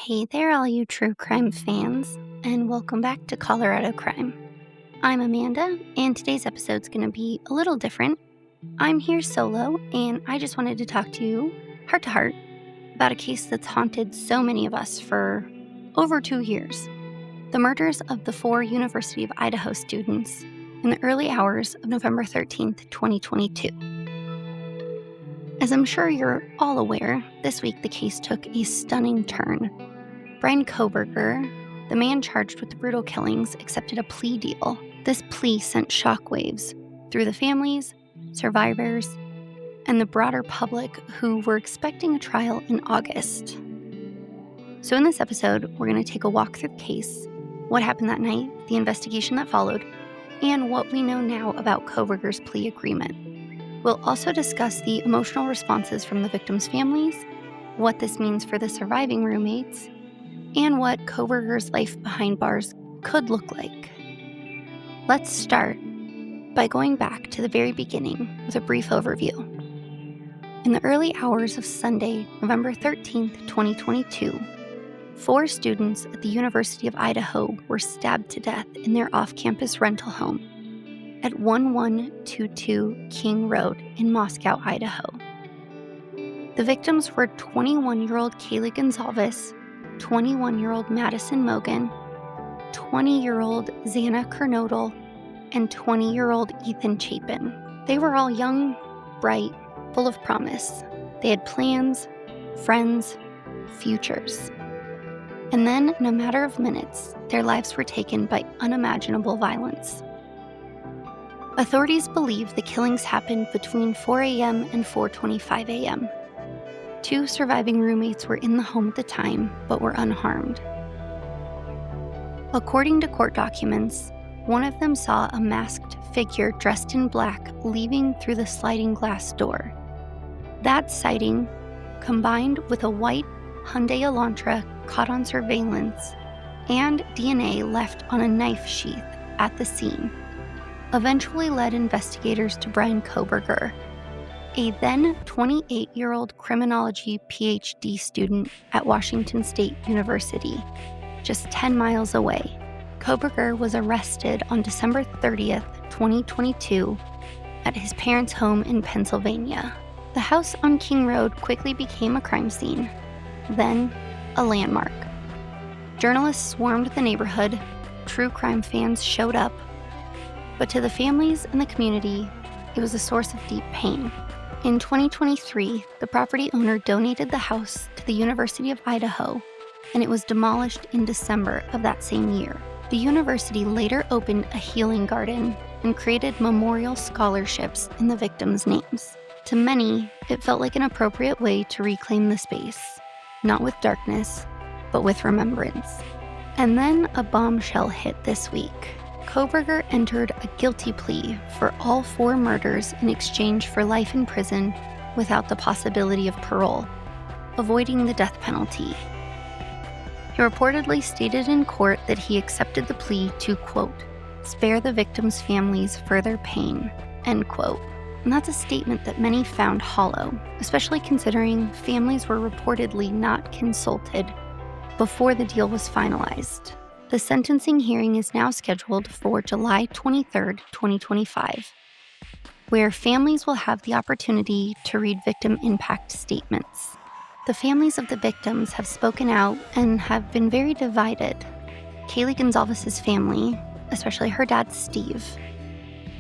Hey there, all you true crime fans, and welcome back to Colorado Crime. I'm Amanda, and today's episode's going to be a little different. I'm here solo, and I just wanted to talk to you, heart to heart, about a case that's haunted so many of us for over 2 years. The murders of the 4 University of Idaho students in the early hours of November 13th, 2022. As I'm sure you're all aware, this week the case took a stunning turn. Bryan Kohberger, the man charged with the brutal killings, accepted a plea deal. This plea sent shockwaves through the families, survivors, and the broader public who were expecting a trial in August. So in this episode, we're going to take a walk through the case, what happened that night, the investigation that followed, and what we know now about Kohberger's plea agreement. We'll also discuss the emotional responses from the victims' families, what this means for the surviving roommates, and what Kohberger's life behind bars could look like. Let's start by going back to the very beginning with a brief overview. In the early hours of Sunday, November 13th, 2022, 4 students at the University of Idaho were stabbed to death in their off-campus rental home at 1122 King Road in Moscow, Idaho. The victims were 21-year-old Kaylee Gonzalez, 21-year-old Madison Mogan, 20-year-old Xana Kernodle, and 20-year-old Ethan Chapin. They were all young, bright, full of promise. They had plans, friends, futures. And then, in a matter of minutes, their lives were taken by unimaginable violence. Authorities believe the killings happened between 4 a.m. and 4:25 a.m. 2 surviving roommates were in the home at the time, but were unharmed. According to court documents, one of them saw a masked figure dressed in black leaving through the sliding glass door. That sighting, combined with a white Hyundai Elantra caught on surveillance and DNA left on a knife sheath at the scene, eventually led investigators to Bryan Kohberger, a then 28-year-old criminology PhD student at Washington State University, just 10 miles away. Kohberger was arrested on December 30th, 2022, at his parents' home in Pennsylvania. The house on King Road quickly became a crime scene, then a landmark. Journalists swarmed the neighborhood, true crime fans showed up, but to the families and the community, it was a source of deep pain. In 2023, the property owner donated the house to the University of Idaho, and it was demolished in December of that same year. The university later opened a healing garden and created memorial scholarships in the victims' names. To many, it felt like an appropriate way to reclaim the space, not with darkness, but with remembrance. And then a bombshell hit this week. Kohberger entered a guilty plea for all 4 murders in exchange for life in prison without the possibility of parole, avoiding the death penalty. He reportedly stated in court that he accepted the plea to, quote, spare the victims' families further pain, end quote. And that's a statement that many found hollow, especially considering families were reportedly not consulted before the deal was finalized. The sentencing hearing is now scheduled for July 23rd, 2025, where families will have the opportunity to read victim impact statements. The families of the victims have spoken out and have been very divided. Kaylee Gonzalez's family, especially her dad Steve,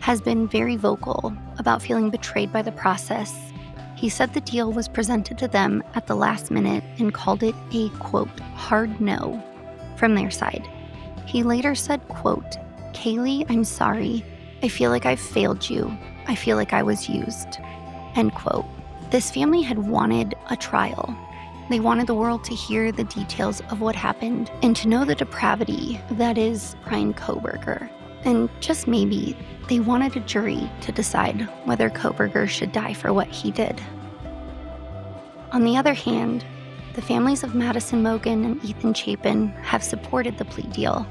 has been very vocal about feeling betrayed by the process. He said the deal was presented to them at the last minute and called it a, quote, hard no from their side. He later said, quote, Kaylee, I'm sorry. I feel like I've failed you. I feel like I was used, end quote. This family had wanted a trial. They wanted the world to hear the details of what happened and to know the depravity that is Bryan Kohberger. And just maybe, they wanted a jury to decide whether Kohberger should die for what he did. On the other hand, the families of Madison Mogan and Ethan Chapin have supported the plea deal.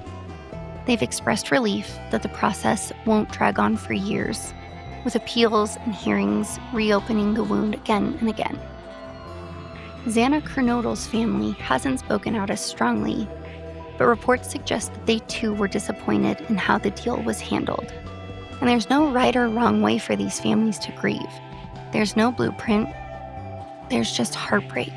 They've expressed relief that the process won't drag on for years, with appeals and hearings reopening the wound again and again. Xana Kernodle's family hasn't spoken out as strongly, but reports suggest that they too were disappointed in how the deal was handled. And there's no right or wrong way for these families to grieve. There's no blueprint. There's just heartbreak.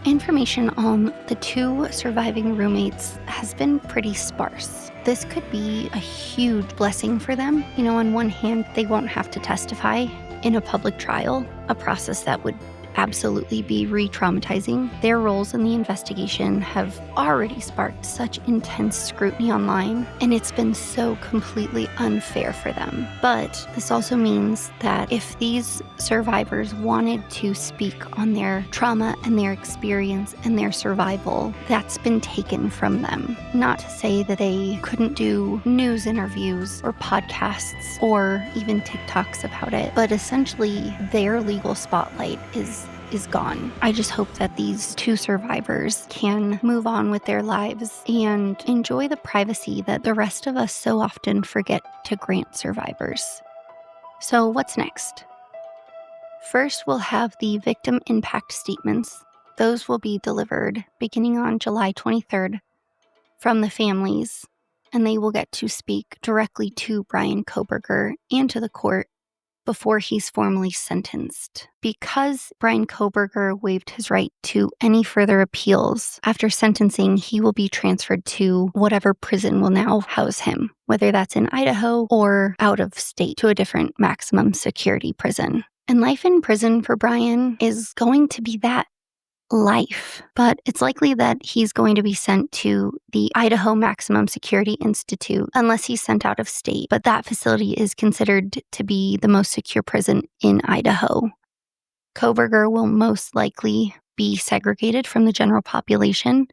Information on the two surviving roommates has been pretty sparse. This could be a huge blessing for them. On one hand, they won't have to testify in a public trial, a process that would absolutely be re-traumatizing. Their roles in the investigation have already sparked such intense scrutiny online, and it's been so completely unfair for them. But this also means that if these survivors wanted to speak on their trauma and their experience and their survival, that's been taken from them. Not to say that they couldn't do news interviews or podcasts or even TikToks about it, but essentially their legal spotlight is gone. I just hope that these two survivors can move on with their lives and enjoy the privacy that the rest of us so often forget to grant survivors. So what's next? First, we'll have the victim impact statements. Those will be delivered beginning on July 23rd from the families, and they will get to speak directly to Bryan Kohberger and to the court before he's formally sentenced. Because Bryan Kohberger waived his right to any further appeals, after sentencing, he will be transferred to whatever prison will now house him, whether that's in Idaho or out of state to a different maximum security prison. And life in prison for Bryan is going to be that. Life, but it's likely that he's going to be sent to the Idaho Maximum Security Institute unless he's sent out of state, but that facility is considered to be the most secure prison in Idaho. Kohberger will most likely be segregated from the general population and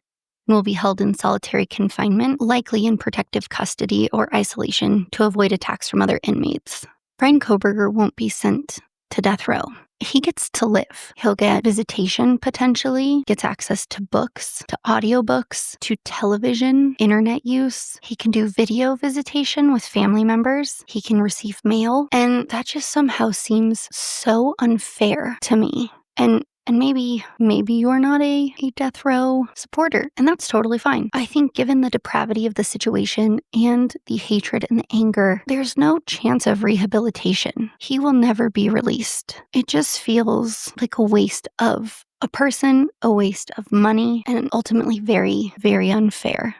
will be held in solitary confinement, likely in protective custody or isolation to avoid attacks from other inmates. Bryan Kohberger won't be sent to death row. He gets to live. He'll get visitation potentially, gets access to books, to audiobooks, to television, internet use. He can do video visitation with family members. He can receive mail. And that just somehow seems so unfair to me. And maybe you're not a death row supporter, and that's totally fine. I think given the depravity of the situation and the hatred and the anger, there's no chance of rehabilitation. He will never be released. It just feels like a waste of a person, a waste of money, and ultimately very, very unfair.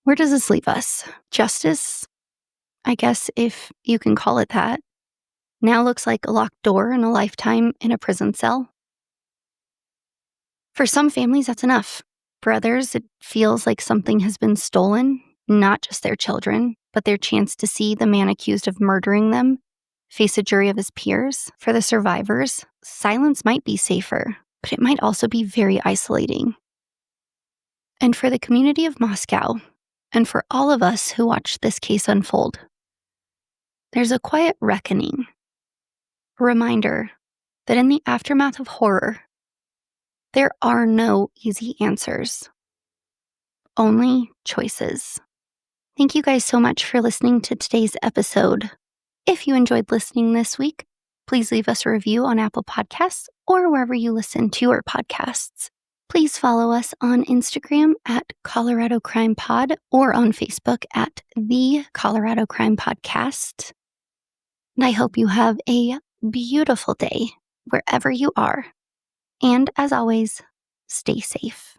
Where does this leave us? Justice, I guess, if you can call it that, now looks like a locked door and a lifetime in a prison cell. For some families, that's enough. For others, it feels like something has been stolen, not just their children, but their chance to see the man accused of murdering them face a jury of his peers. For the survivors, silence might be safer, but it might also be very isolating. And for the community of Moscow, and for all of us who watched this case unfold, there's a quiet reckoning, a reminder that in the aftermath of horror, there are no easy answers, only choices. Thank you guys so much for listening to today's episode. If you enjoyed listening this week, please leave us a review on Apple Podcasts or wherever you listen to your podcasts. Please follow us on Instagram at Colorado Crime Pod or on Facebook at The Colorado Crime Podcast. And I hope you have a beautiful day wherever you are. And as always, stay safe.